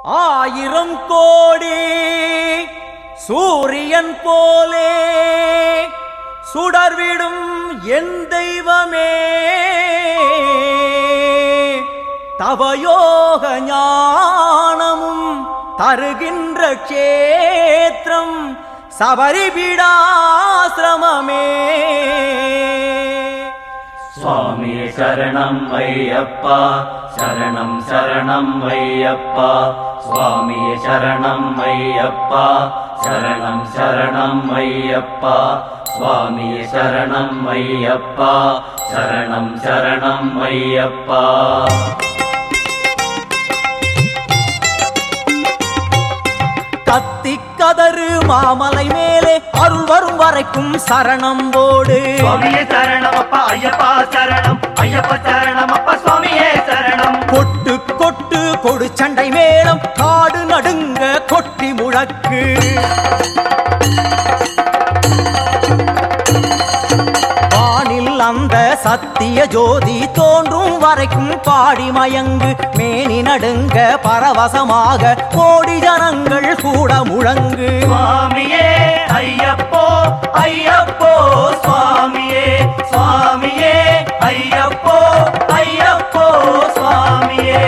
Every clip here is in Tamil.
ஆயிரம் கோடி சூரியன் போலே சுடர்விடும் என் தெய்வமே, தவயோக ஞானமும் தருகின்ற க்ஷேத்திரம் சபரிபீடாசிரமமே. சுவாமி சரணம் ஐயப்பா, சரணம் சரணம் ஐயப்பா, சுவாமி சரணம் ஐயப்பா, சரணம் சரணம் ஐயப்பா, சுவாமி சரணம் ஐயப்பா, சரணம் சரணம் ஐயப்பா. கத்தி கதறு மாமலை மேலே அருள் வரும் வரைக்கும் சரணம் போடு. சுவாமியே சரணம் அப்பா ஐயப்பா, சரணம் ஐயப்பா, சரணம் அப்பா சுவாமியே சரணம். கொட்டு கொட்டு கொடு சண்டை மேளம் காடு நடுங்க கொட்டி முழக்கு. வானில் அந்த சத்திய ஜோதி தோன்றும் வரைக்கும் பாடி மயங்கு. மேனி நடுங்க பரவசமாக கோடி ஜனங்கள் கூட முழங்கு. சுவாமியே ஐயப்போ ஐயப்போ, சுவாமியே சுவாமியே ஐயப்போ ஐயப்போ, சுவாமியே.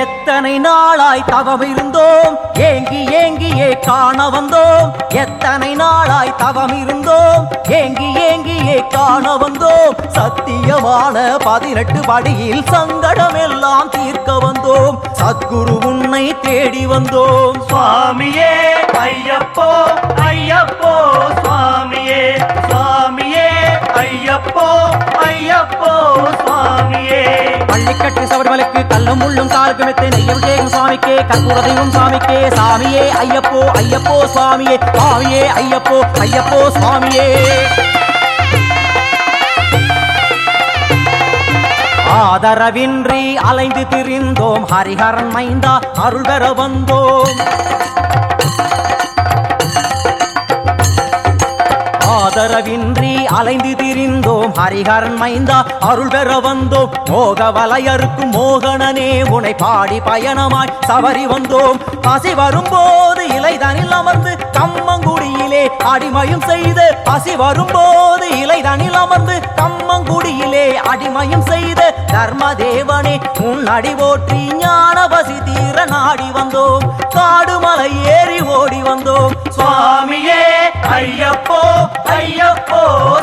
எத்தனை நாளாய் தவம் இருந்தோம், ஏங்கி ஏங்கியே காண வந்தோம். எத்தனை நாளாய் தவம் இருந்தோம், ஏங்கி ஏங்கியே காண வந்தோம். சத்தியமான 18 படியில் சங்கடம் எல்லாம் தீர்க்க வந்தோம். சத்குரு உன்னை தேடி வந்தோம். சுவாமியே ஐயப்போ ஐயப்போ, சுவாமியே சுவாமியே ஐயப்போ ஐயப்போ, சுவாமியே. பள்ளிக்கட்டு சபரிமலைக்கு கல்லும் முள்ளும் காலுக்கு மெத்தை நெய்யம் கேகும் சுவாமிக்கே, கற்பூர தெய்வம் சுவாமிக்கே. சாமியே ஐயப்போ ஐயப்போ சுவாமியே, சுவாமியே ஐயப்போ ஐயப்போ சுவாமியே. ஆதரவின்றி அலைந்து திரிந்தோம், ஹரிஹரன் மைந்தா அருள் பெற வந்தோம். ஆதரவின்றி அலைந்து திரிந்தோம், ஹரிஹரன் மைந்தா அருள் பெற வந்தோம். மோக வலையறுக்கும் மோகனனே உனை பாடி பயணமாய் சபரி வந்தோம். பசி வரும்போது இலைதனில் அமர்ந்து கம்மங்குடியிலே அடிமையும் செய்து. பசி வரும்போது இலைதனில் அமர்ந்து கம்மங்குடியிலே அடிமையும் செய்து. தர்மதேவனே உன் அடி போற்றி ஞான பசி தீர நாடி வந்தோம். காடு மலை ஏறி ஓடி வந்தோம். சுவாமியே ஐயப்போ ஐயப்போ,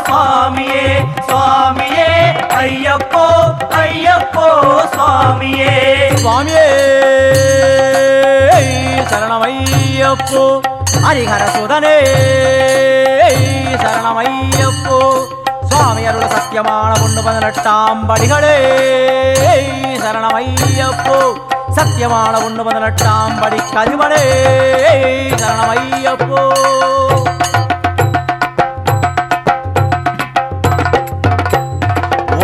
சுவாமியே சுவாமியே ஐயப்போ ஐயப்போ, சுவாமியே. சுவாமியே சரணமையப்போ, ஹரிஹர சுதனே சரணமையப்போ. சுவாமி அருள சத்தியமான 18 படிகளே சரணமையப்போ. சத்தியமான 18 படி கதிமனே சரணமையப்போ.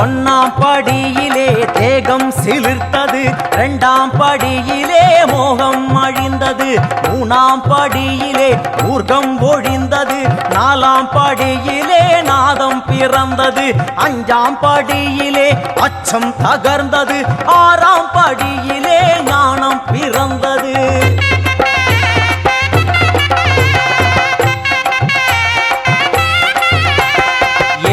ஒன்னாம் படியிலே தேகம் சிலிர்த்தது, 2ஆம் படியிலே மோகம் அழிந்தது, 3ஆம் படியிலே ஊர்கம் ஒழிந்தது, 4ஆம் படியிலே நாதம் பிறந்தது, 5ஆம் படியிலே அச்சம் தகர்ந்தது, 6ஆம் படியிலே ஞானம் பிறந்தது.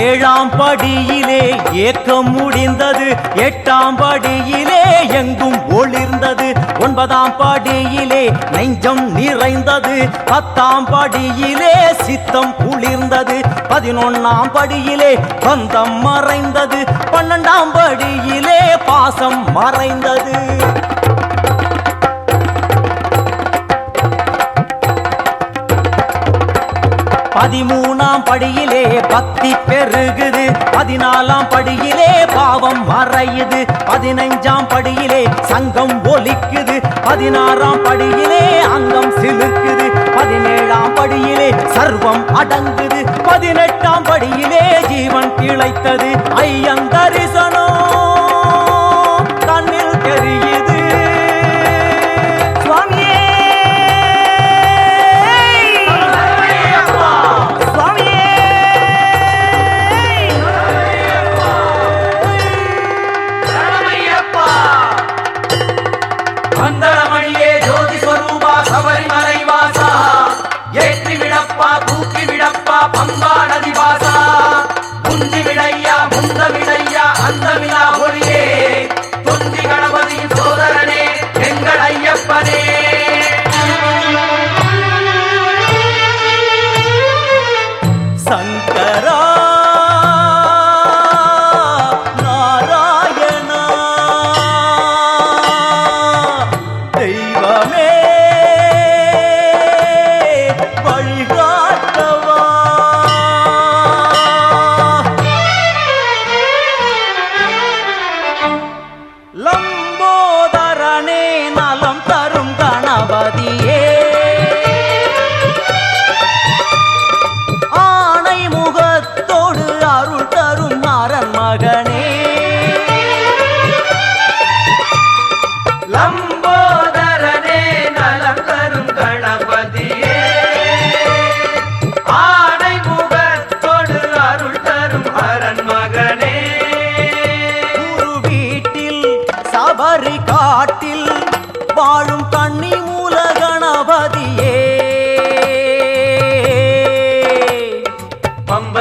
7ஆம் படியிலே ஏக்கம் முடிந்தது, 8ஆம் படியிலே எங்கும் ஒளிர்ந்தது, 9ஆம் படியிலே நெஞ்சம் நிறைந்தது, 10ஆம் படியிலே சித்தம் குளிர்ந்தது, 11ஆம் படியிலே பந்தம் மறைந்தது, 12ஆம் படியிலே பாசம் மறைந்தது. 13ஆம் படியிலே பக்தி பெருகுது, 14ஆம் படியிலே பாவம் மறையுது, 15ஆம் படியிலே சங்கம் ஒலிக்குது, 16ஆம் படியிலே அங்கம் சிலுக்குது, 17ஆம் படியிலே சர்வம் அடங்குது, 18ஆம் படியிலே ஜீவன் கிளைத்தது. ஐயன் தரிசனம் கண்ணில் தெரியுது. சுவாமியே சுவாமியே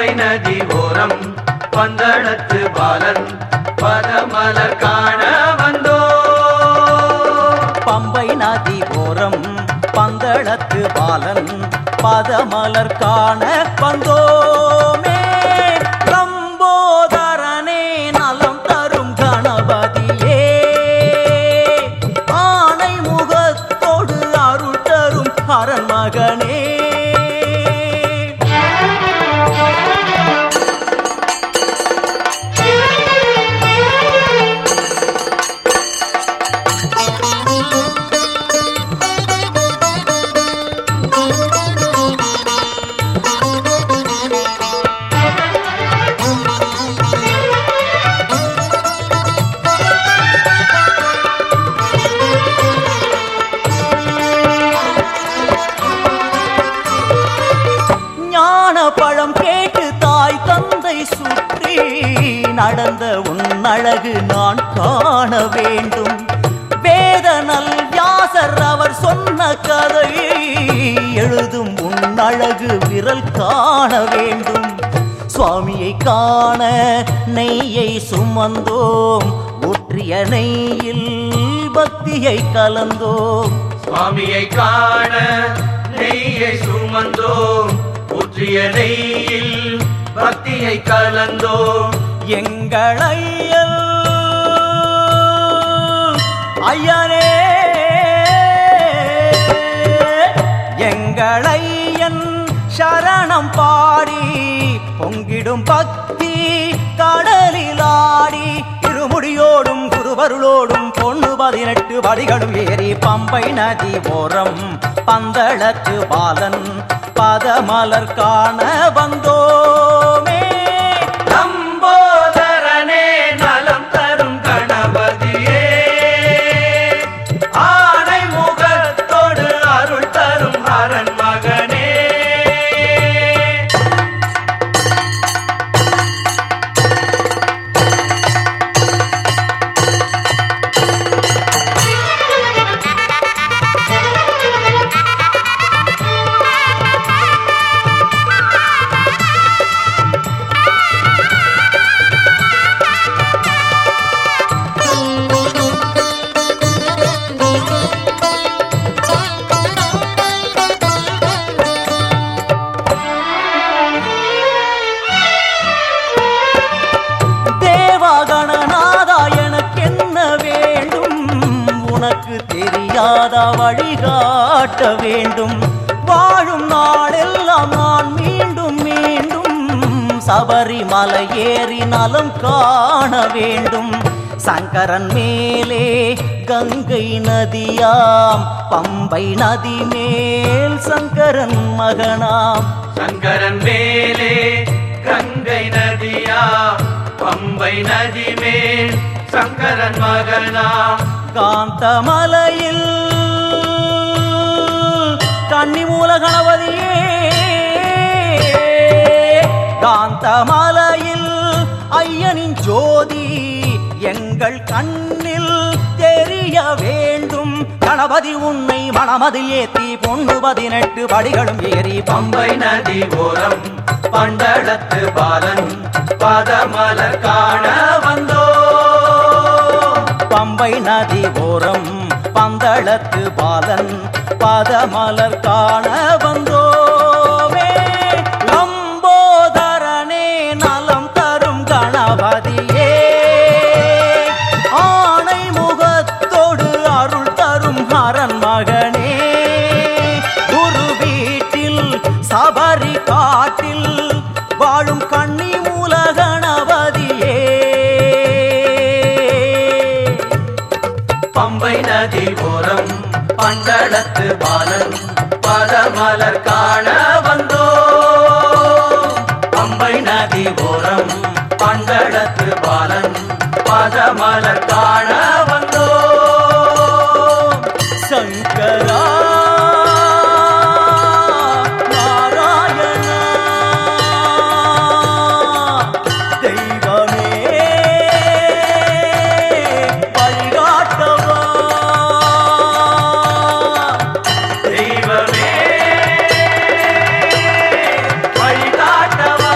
பம்பை நதி ஓரம் பந்தளத்து பாலன் பதமலர் காண வந்தோ. பம்பை நதி ஓரம் பந்தளத்து பாலன் பதமலர் காண வந்தோமே. லம்போதரனே நலம் தரும் கணபதியே, ஆனை முகத்தோடு அருள் தரும் அரண் மகனே. பழம் கேட்டு தாய் தந்தை சுற்றி நடந்த உன் அழகு நான் காண வேண்டும். வேதனல் வியாசர் அவர் சொன்ன கதையை எழுதும் உன் அழகு விரல் காண வேண்டும். சுவாமியை காண நெய்யை சுமந்தோம், ஊற்றிய நெய்யில் பக்தியை கலந்தோம். சுவாமியை காண நெய்யை சுமந்தோம், ஊற்றிய நெய்யில் பக்தியை கலந்தோம். எங்கள் ஐயன் ஐயனே, எங்கள் ஐயன் சரணம் பாடி பொங்கிடும் பக்தி கடலிலாடி, இருமுடியோடும் குருவருளோடும் பொண்ணு 18 படிகளும் ஏறி பம்பை நதி ஓரம் பந்தளத்து பாலன் பதமலர் காண வந்தோமே. லம்போதரனே நலம் தரும் கணபதியே, ஆனை முகத்தோடு அருள் தரும் அரண் மகனே. தெரியாத வழிகாட்ட வேண்டும். வாழும் நாளெல்லாம் நான் மீண்டும் மீண்டும் சபரிமலை ஏறி நலம் காண வேண்டும். சங்கரன் மேலே கங்கை நதியாம், பம்பை நதி மேல் சங்கரன் மகனாம். சங்கரன் மேலே கங்கை நதியாம், பம்பை நதி மேல் சங்கரன் மகனாம். காந்தமலையில் கன்னிமூல கணபதியே, காந்தமலையில் ஐயனின் ஜோதி எங்கள் கண்ணில் தெரிய வேண்டும். கணபதி உன்னை மனமதில் ஏத்தி பொண்ணு 18 படிகளும் ஏறி பம்பை நதி ஓரம் பந்தளத்து பாலன் பதமலர் காண வந்தோ. பம்பை நதி ஓரம் பந்தளத்து பாலன் பதமலர் காண வந்தோமே. லம்போதரனே நலம் தரும் கணபதியே, ஆனை முகத்தோடு அருள் தரும் அரண் மகனே. குரு வீட்டில் சபரி காட்டில் வாழும் கன்னி மூல கணபதியே. பம்பை நதி ஓரம் பந்தளத்து பாலன் பதமலர் காண வந்தோ. பம்பை நதி ஓரம் பந்தளத்து பாலன் பதமலர் காண வந்தோ. சங்கரா நாராயணா தெய்வமே வழிகாட்டவா, தெய்வமே வழிகாட்டவா.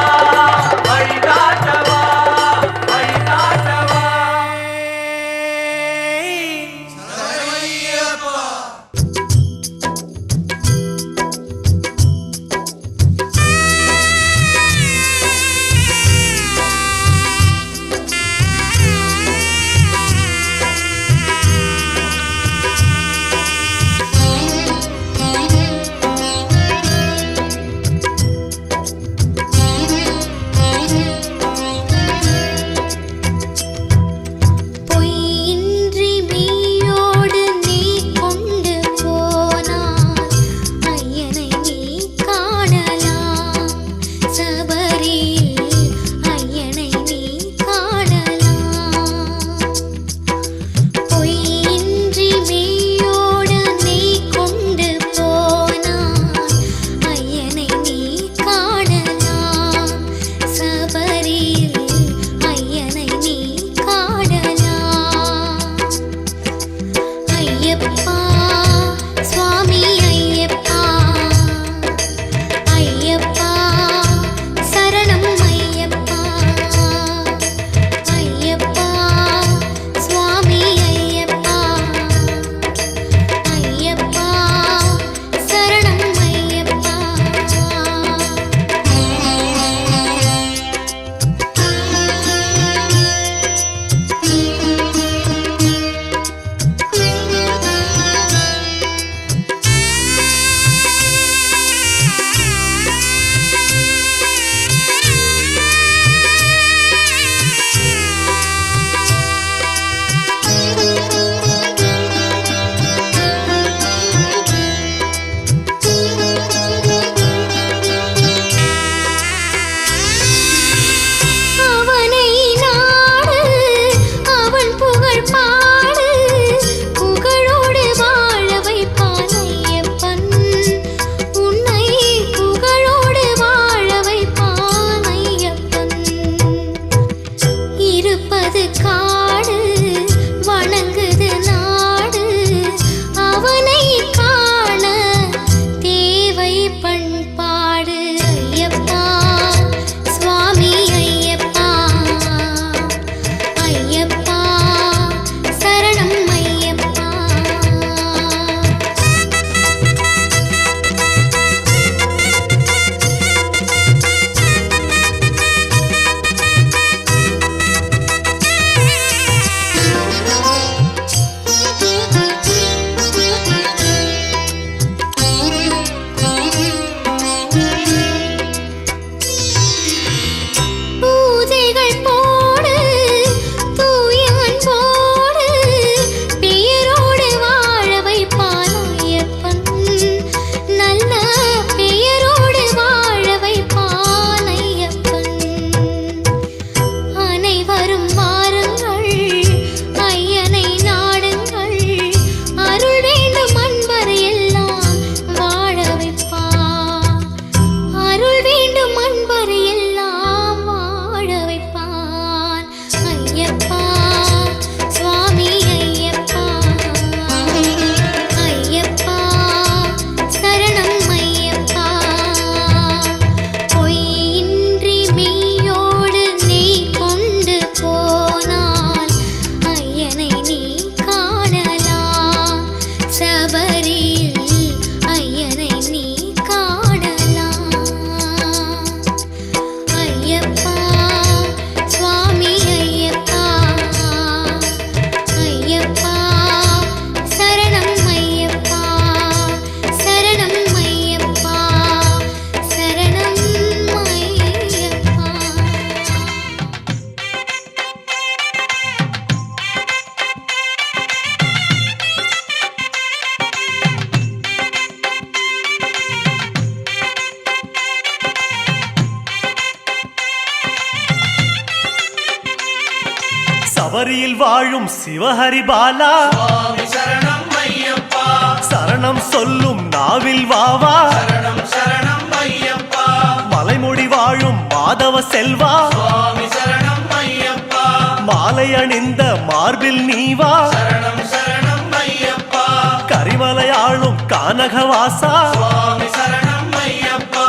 சபரியில் வாழும் சிவஹரி பாலா சுவாமி சரணம் ஐயப்பா சரணம் சொல்லும் நாவில் வாவா சரணம் சரணம் ஐயப்பா மலைமுடி வாழும் மாதவ செல்வா சுவாமி சரணம் ஐயப்பா மாலை அணிந்த மார்பில் நீவா சரணம் சரணம் ஐயப்பா கரிமலையாளும் கானகவாசா சுவாமி சரணம் ஐயப்பா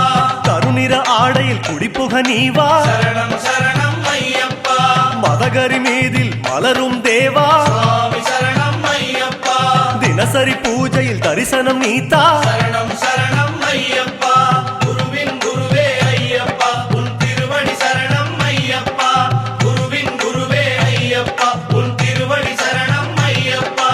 கருநிற ஆடையில் குடிப்புக நீவா சரணம் சரணம் ஐயப்பா மதகரி மீதில் மலரும் தேவா சுவாமி சரணம் ஐயப்பா தினசரி பூஜையில் தரிசனம் நீத்தா சரணம் சரணம் ஐயப்பா குருவின் குருவே ஐயப்பா உன் திருவடி சரணம் ஐயப்பா குருவின் குருவே ஐயப்பா உன் திருவடி சரணம் ஐயப்பா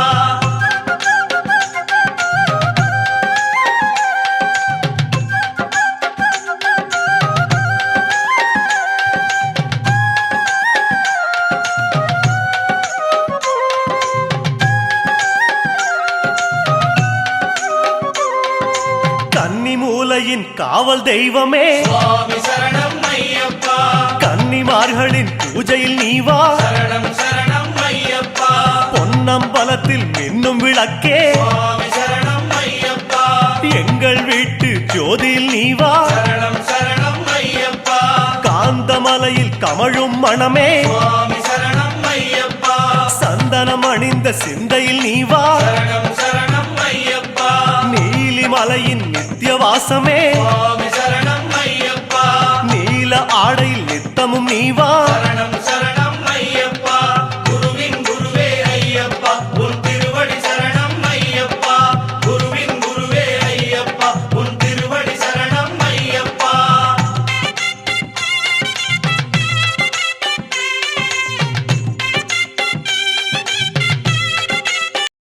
கன்னி மூலையின் காவல் தெய்வமே சுவாமி சரணம் ஐயப்பா கன்னிமார்களின் பூஜையில் நீவா சரணம் சரணம் ஐயப்பா பொன்னம்பலத்தில் மின்னும் விளக்கே சுவாமி சரணம் ஐயப்பா எங்கள் வீட்டு ஜோதியில் நீவா சரணம் சரணம் ஐயப்பா காந்தமலையில் கமழும் மணமே சுவாமி சரணம் ஐயப்பா சந்தனம் அணிந்த சிந்தையில் நீவா சரணம் சரணம் ஐயப்பா நீலிமலையின் நித்தியவாசமே சுவாமி